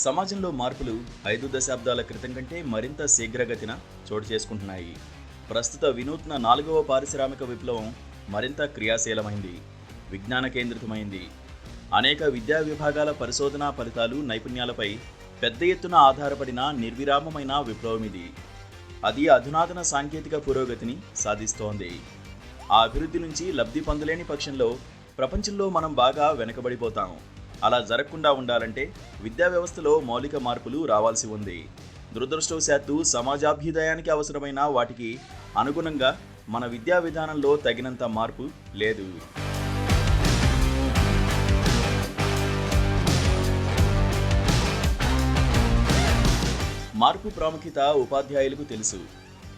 సమాజంలో మార్పులు 5 దశాబ్దాల క్రితం కంటే మరింత శీఘ్రగతిన చోటు చేసుకుంటున్నాయి. ప్రస్తుత వినూత్న 4వ పారిశ్రామిక విప్లవం మరింత క్రియాశీలమైంది, విజ్ఞాన కేంద్రితమైంది. అనేక విద్యా విభాగాల పరిశోధనా ఫలితాలు, నైపుణ్యాలపై పెద్ద ఎత్తున ఆధారపడిన నిర్విరామమైన విప్లవం ఇది. అది అధునాతన సాంకేతిక పురోగతిని సాధిస్తోంది. ఆ అభివృద్ధి నుంచి లబ్ధి పొందలేని పక్షంలో ప్రపంచంలో మనం బాగా వెనకబడిపోతాం. అలా జరగకుండా ఉండాలంటే విద్యా వ్యవస్థలో మౌలిక మార్పులు రావాల్సి ఉంది. దురదృష్టవశాత్తు సమాజాభ్యుదయానికి అవసరమైన వాటికి అనుగుణంగా మన విద్యా విధానంలో తగినంత మార్పు లేదు. మార్పు ప్రాముఖ్యత ఉపాధ్యాయులకు తెలుసు.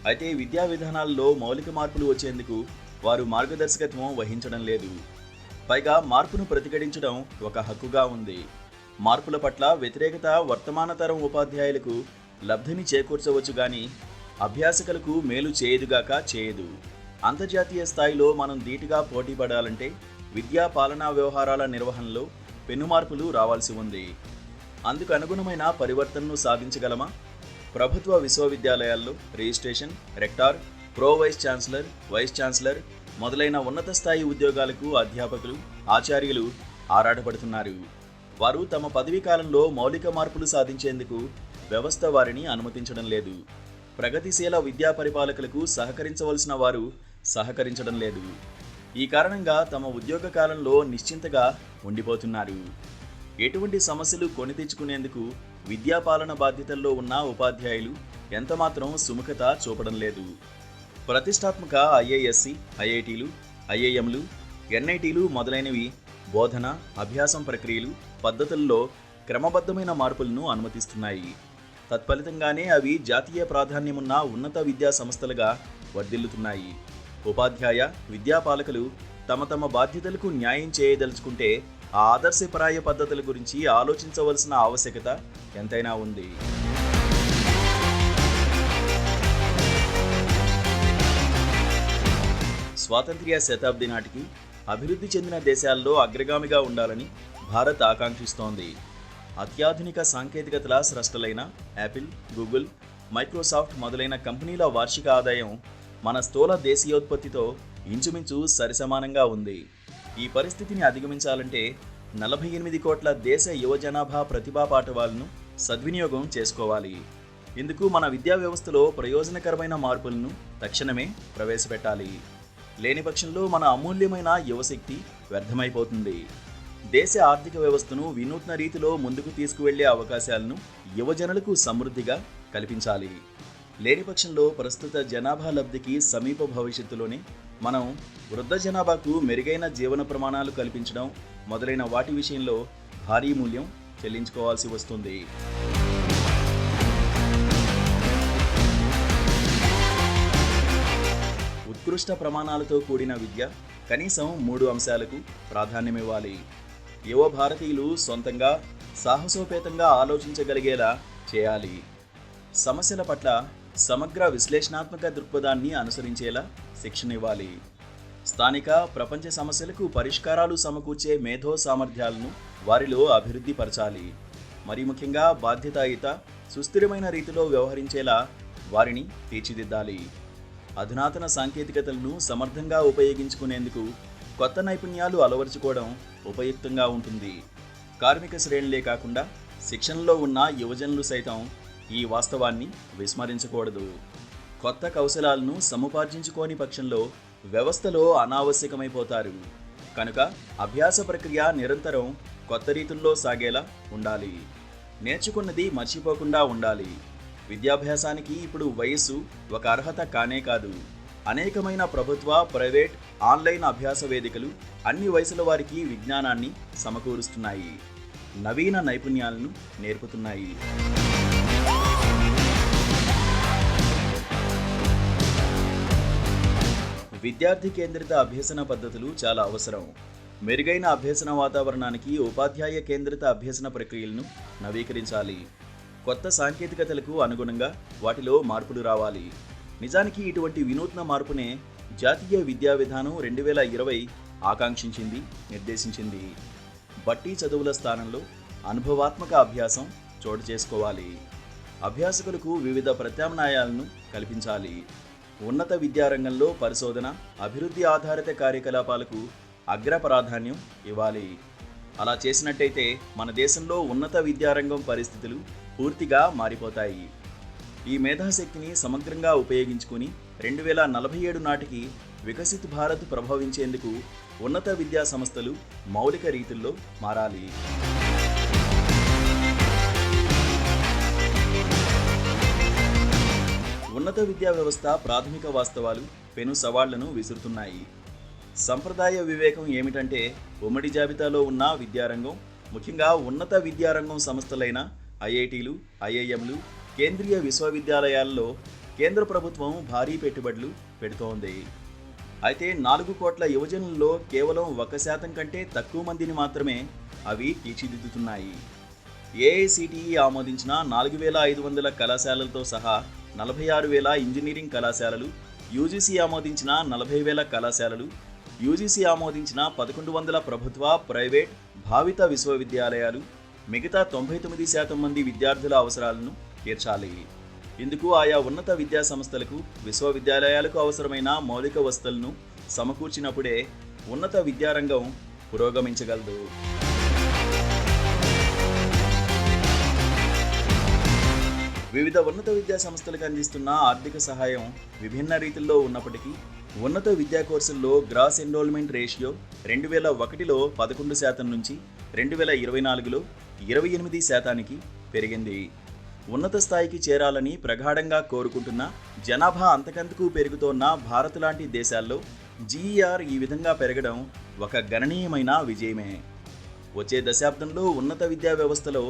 అయితే విద్యా విధానాల్లో మౌలిక మార్పులు వచ్చేందుకు వారు మార్గదర్శకత్వం వహించడం లేదు. పైగా మార్పును ప్రతిఘటించడం ఒక హక్కుగా ఉంది. మార్పుల పట్ల వ్యతిరేకత వర్తమాన తరం ఉపాధ్యాయులకు లబ్ధిని చేకూర్చవచ్చు గాని అభ్యాసకులకు మేలు చేయదుగాక చేయదు. అంతర్జాతీయ స్థాయిలో మనం ధీటుగా పోటీ పడాలంటే విద్యా పాలనా వ్యవహారాల నిర్వహణలో పెను మార్పులు రావాల్సి ఉంది. అందుకు అనుగుణమైన పరివర్తనను సాధించగలమా? ప్రభుత్వ విశ్వవిద్యాలయాల్లో registration, rector, pro vice chancellor, vice chancellor మొదలైన ఉన్నత స్థాయి ఉద్యోగాలకు అధ్యాపకులు, ఆచార్యులు ఆరాటపడుతున్నారు. వారు తమ పదవీ కాలంలో మౌలిక మార్పులు సాధించేందుకు వ్యవస్థ వారిని అనుమతించడం లేదు. ప్రగతిశీల విద్యా పరిపాలకులకు సహకరించవలసిన వారు సహకరించడం లేదు. ఈ కారణంగా తమ ఉద్యోగ కాలంలో నిశ్చింతగా ఉండిపోతున్నారు. ఎటువంటి సమస్యలు కొని తెచ్చుకునేందుకు విద్యాపాలన బాధ్యతల్లో ఉన్న ఉపాధ్యాయులు ఎంతమాత్రం సుముఖత చూపడం లేదు. ప్రతిష్టాత్మక ఐఐఎస్సి, ఐఐటీలు, ఐఐఎంలు, ఎన్ఐటీలు మొదలైనవి బోధన, అభ్యాసం ప్రక్రియలు, పద్ధతుల్లో క్రమబద్ధమైన మార్పులను అనుమతిస్తున్నాయి. తత్ఫలితంగానే అవి జాతీయ ప్రాధాన్యమున్న ఉన్నత విద్యా సంస్థలుగా వర్ధిల్లుతున్నాయి. ఉపాధ్యాయ, విద్యాపాలకులు తమ తమ బాధ్యతలకు న్యాయం చేయదలుచుకుంటే ఆ ఆదర్శప్రాయ పద్ధతుల గురించి ఆలోచించవలసిన ఆవశ్యకత ఎంతైనా ఉంది. స్వాతంత్ర్య శతాబ్ది నాటికి అభివృద్ధి చెందిన దేశాల్లో అగ్రగామిగా ఉండాలని భారత్ ఆకాంక్షిస్తోంది. అత్యాధునిక సాంకేతికతల స్రష్టలైన యాపిల్, గూగుల్, మైక్రోసాఫ్ట్ మొదలైన కంపెనీల వార్షిక ఆదాయం మన స్థూల దేశీయోత్పత్తితో ఇంచుమించు సరిసమానంగా ఉంది. ఈ పరిస్థితిని అధిగమించాలంటే 48 కోట్ల దేశ యువ జనాభా ప్రతిభా పాఠవాలను సద్వినియోగం చేసుకోవాలి. ఇందుకు మన విద్యా వ్యవస్థలో ప్రయోజనకరమైన మార్పులను తక్షణమే ప్రవేశపెట్టాలి. లేని పక్షంలో మన అమూల్యమైన యువశక్తి వ్యర్థమైపోతుంది. దేశ ఆర్థిక వ్యవస్థను వినూత్న రీతిలో ముందుకు తీసుకువెళ్లే అవకాశాలను యువజనులకు సమృద్ధిగా కల్పించాలి. లేని పక్షంలో ప్రస్తుత జనాభా లబ్ధికి సమీప భవిష్యత్తులోనే మనం వృద్ధ జనాభాకు మెరుగైన జీవన ప్రమాణాలు కల్పించడం మొదలైన వాటి విషయంలో భారీ మూల్యం చెల్లించుకోవాల్సి వస్తుంది. ఉత్కృష్ట ప్రమాణాలతో కూడిన విద్య కనీసం 3 అంశాలకు ప్రాధాన్యమివ్వాలి. యువ భారతీయులు సొంతంగా సాహసోపేతంగా ఆలోచించగలిగేలా చేయాలి. సమస్యల పట్ల సమగ్ర విశ్లేషణాత్మక దృక్పథాన్ని అనుసరించేలా శిక్షణ ఇవ్వాలి. స్థానిక, ప్రపంచ సమస్యలకు పరిష్కారాలు సమకూర్చే మేధో సామర్థ్యాలను వారిలో అభివృద్ధి పరచాలి. మరి ముఖ్యంగా బాధ్యతాయుత, సుస్థిరమైన రీతిలో వ్యవహరించేలా వారిని తీర్చిదిద్దాలి. అధునాతన సాంకేతికతలను సమర్థంగా ఉపయోగించుకునేందుకు కొత్త నైపుణ్యాలు అలవరుచుకోవడం ఉపయుక్తంగా ఉంటుంది. కార్మిక శ్రేణులే కాకుండా శిక్షణలో ఉన్న యువజనులు సైతం ఈ వాస్తవాన్ని విస్మరించకూడదు. కొత్త కౌశలాలను సముపార్జించుకోని పక్షంలో వ్యవస్థలో అనావశ్యకమైపోతారు. కనుక అభ్యాస ప్రక్రియ నిరంతరం కొత్త రీతుల్లో సాగేలా ఉండాలి. నేర్చుకున్నది మర్చిపోకుండా ఉండాలి. విద్యాభ్యాసానికి ఇప్పుడు వయస్సు ఒక అర్హత కానే కాదు. అనేకమైన ప్రభుత్వ, ప్రైవేట్, ఆన్లైన్ అభ్యాస వేదికలు అన్ని వయసుల వారికి విజ్ఞానాన్ని సమకూరుస్తున్నాయి, నవీన నైపుణ్యాలను నేర్పుతున్నాయి. విద్యార్థి కేంద్రిత అభ్యసన పద్ధతులు చాలా అవసరం. మెరుగైన అభ్యసన వాతావరణానికి ఉపాధ్యాయ కేంద్రిత అభ్యసన ప్రక్రియలను నవీకరించాలి. కొత్త సాంకేతికతలకు అనుగుణంగా వాటిలో మార్పులు రావాలి. నిజానికి ఇటువంటి వినూత్న మార్పునే జాతీయ విద్యా విధానం 2020 ఆకాంక్షించింది, నిర్దేశించింది. బట్టి చదువుల స్థానంలో అనుభవాత్మక అభ్యాసం, చోటు చేసుకోవాలి. అభ్యాసకులకు వివిధ ప్రత్యామ్నాయాలను కల్పించాలి. ఉన్నత విద్యారంగంలో పరిశోధన, అభివృద్ధి ఆధారిత కార్యకలాపాలకు అగ్ర ప్రాధాన్యం ఇవ్వాలి. అలా చేసినట్టయితే మన దేశంలో ఉన్నత విద్యారంగం పరిస్థితులు పూర్తిగా మారిపోతాయి. ఈ మేధాశక్తిని సమగ్రంగా ఉపయోగించుకుని 2047 నాటికి వికసిత్ భారత్ ప్రభవించేందుకు ఉన్నత విద్యా సంస్థలు మౌలిక రీతుల్లో మారాలి. ఉన్నత విద్యా వ్యవస్థ ప్రాథమిక వాస్తవాలు పెను సవాళ్లను విసురుతున్నాయి. సంప్రదాయ వివేకం ఏమిటంటే ఉమ్మడి జాబితాలో ఉన్న విద్యారంగం, ముఖ్యంగా ఉన్నత విద్యారంగం సంస్థలైన ఐఐటీలు, ఐఐఎంలు, కేంద్రీయ విశ్వవిద్యాలయాల్లో కేంద్ర ప్రభుత్వం భారీ పెట్టుబడులు పెడుతోంది. అయితే 4 కోట్ల యువజనుల్లో కేవలం 1% కంటే తక్కువ మందిని మాత్రమే అవి తీర్చిదిద్దుతున్నాయి. ఏఐసిటిఈ ఆమోదించిన 4,500 కళాశాలలతో సహా 46,000 ఇంజనీరింగ్ కళాశాలలు, యూజీసీ ఆమోదించిన 40,000 కళాశాలలు, యూజీసీ ఆమోదించిన 1,100 ప్రభుత్వ, ప్రైవేట్, భావిత విశ్వవిద్యాలయాలు మిగతా 99% మంది విద్యార్థుల అవసరాలను తీర్చాలి. ఇందుకు ఆయా ఉన్నత విద్యా సంస్థలకు, విశ్వవిద్యాలయాలకు అవసరమైన మౌలిక వసతులను సమకూర్చినప్పుడే ఉన్నత విద్యారంగం పురోగమించగలదు. వివిధ ఉన్నత విద్యా సంస్థలకు అందిస్తున్న ఆర్థిక సహాయం విభిన్న రీతుల్లో ఉన్నప్పటికీ ఉన్నత విద్యా కోర్సుల్లో గ్రాస్ ఎన్రోల్మెంట్ రేషియో 2001లో 11% నుంచి 2024లో 28% పెరిగింది. ఉన్నత స్థాయికి చేరాలని ప్రగాఢంగా కోరుకుంటున్న జనాభా అంతకంతకు పెరుగుతోన్న భారత్ లాంటి దేశాల్లో జీఈఆర్ ఈ విధంగా పెరగడం ఒక గణనీయమైన విజయమే. వచ్చే దశాబ్దంలో ఉన్నత విద్యా వ్యవస్థలో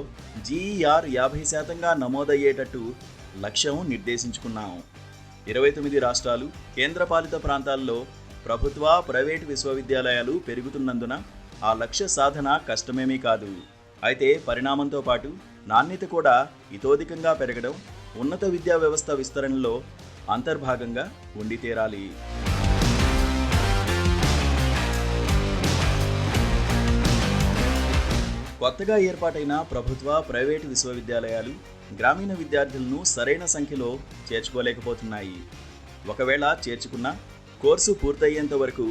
జీఈఆర్ 50%గా నమోదయ్యేటట్టు లక్ష్యం నిర్దేశించుకున్నాం. 29 రాష్ట్రాలు, కేంద్రపాలిత ప్రాంతాల్లో ప్రభుత్వ, ప్రైవేటు విశ్వవిద్యాలయాలు పెరుగుతున్నందున ఆ లక్ష్య సాధన కష్టమేమీ కాదు. అయితే పరిణామంతో పాటు నాణ్యత కూడా ఇతోధికంగా పెరగడం ఉన్నత విద్యా వ్యవస్థ విస్తరణలో అంతర్భాగంగా ఉండి తీరాలి. కొత్తగా ఏర్పాటైన ప్రభుత్వ, ప్రైవేటు విశ్వవిద్యాలయాలు గ్రామీణ విద్యార్థులను సరైన సంఖ్యలో చేర్చుకోలేకపోతున్నాయి. ఒకవేళ చేర్చుకున్నా కోర్సు పూర్తయ్యేంత వరకు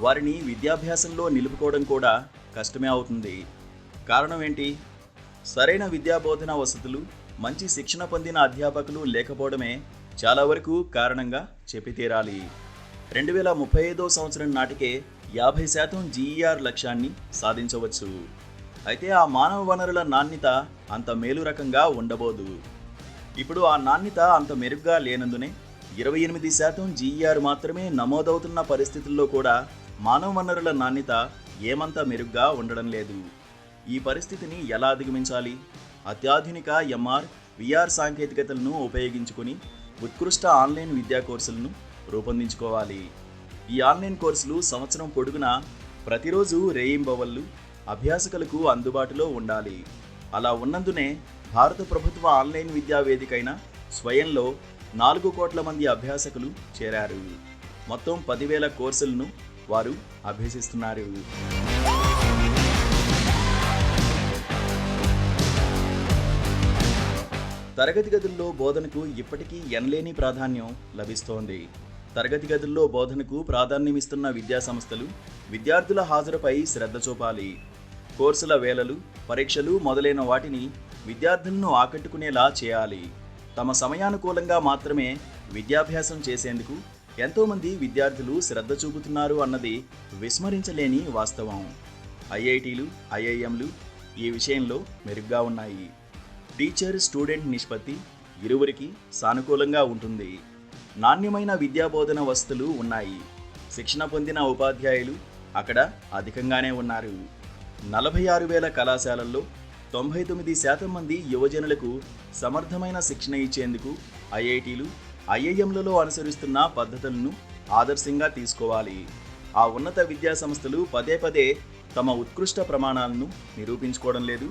వారిని విద్యాభ్యాసంలో నిలుపుకోవడం కూడా కష్టమే అవుతుంది. కారణం ఏంటి? సరైన విద్యాబోధన వసతులు, మంచి శిక్షణ పొందిన అధ్యాపకులు లేకపోవడమే చాలా వరకు కారణంగా చెప్పి తీరాలి. 2035 సంవత్సరం నాటికే 50% జీఈఆర్ లక్ష్యాన్ని సాధించవచ్చు. అయితే ఆ మానవ వనరుల నాణ్యత అంత మేలు రకంగా ఉండబోదు. ఇప్పుడు ఆ నాణ్యత అంత మెరుగ్గా లేనందునే 28% జీఈఆర్ మాత్రమే నమోదవుతున్న పరిస్థితుల్లో కూడా మానవ వనరుల నాణ్యత ఏమంత మెరుగ్గా ఉండడం లేదు. ఈ పరిస్థితిని ఎలా అధిగమించాలి? అత్యాధునిక ఎంఆర్, విఆర్ సాంకేతికతలను ఉపయోగించుకుని ఉత్కృష్ట ఆన్లైన్ విద్యా కోర్సులను రూపొందించుకోవాలి. ఈ ఆన్లైన్ కోర్సులు సంవత్సరం పొడుగునా ప్రతిరోజు రేయింబవళ్లు అభ్యాసకులకు అందుబాటులో ఉండాలి. అలా ఉన్నందునే భారత ప్రభుత్వ ఆన్లైన్ విద్యా వేదికైన స్వయంలో 4 కోట్ల మంది అభ్యాసకులు చేరారు. మొత్తం 10,000 కోర్సులను వారు అభ్యసిస్తున్నారు. తరగతి గదుల్లో బోధనకు ఇప్పటికీ ఎనలేని ప్రాధాన్యం లభిస్తోంది. తరగతి గదుల్లో బోధనకు ప్రాధాన్యమిస్తున్న విద్యా సంస్థలు విద్యార్థుల హాజరుపై శ్రద్ధ చూపాలి. కోర్సుల వేళలు, పరీక్షలు మొదలైన వాటిని విద్యార్థులను ఆకట్టుకునేలా చేయాలి. తమ సమయానుకూలంగా మాత్రమే విద్యాభ్యాసం చేసేందుకు ఎంతోమంది విద్యార్థులు శ్రద్ధ చూపుతున్నారు అన్నది విస్మరించలేని వాస్తవం. ఐఐటీలు, ఐఐఎంలు ఈ విషయంలో మెరుగ్గా ఉన్నాయి. టీచర్ స్టూడెంట్ నిష్పత్తి ఇరువురికి సానుకూలంగా ఉంటుంది. నాణ్యమైన విద్యాబోధన వసతులు ఉన్నాయి. శిక్షణ పొందిన ఉపాధ్యాయులు అక్కడ అధికంగానే ఉన్నారు. 46,000 కళాశాలల్లో 99% మంది యువజనులకు సమర్థమైన శిక్షణ ఇచ్చేందుకు ఐఐటీలు, ఐఐఎంలలో అనుసరిస్తున్న పద్ధతులను ఆదర్శంగా తీసుకోవాలి. ఆ ఉన్నత విద్యా సంస్థలు పదే పదే తమ ఉత్కృష్ట ప్రమాణాలను నిరూపించుకోవడం లేదు.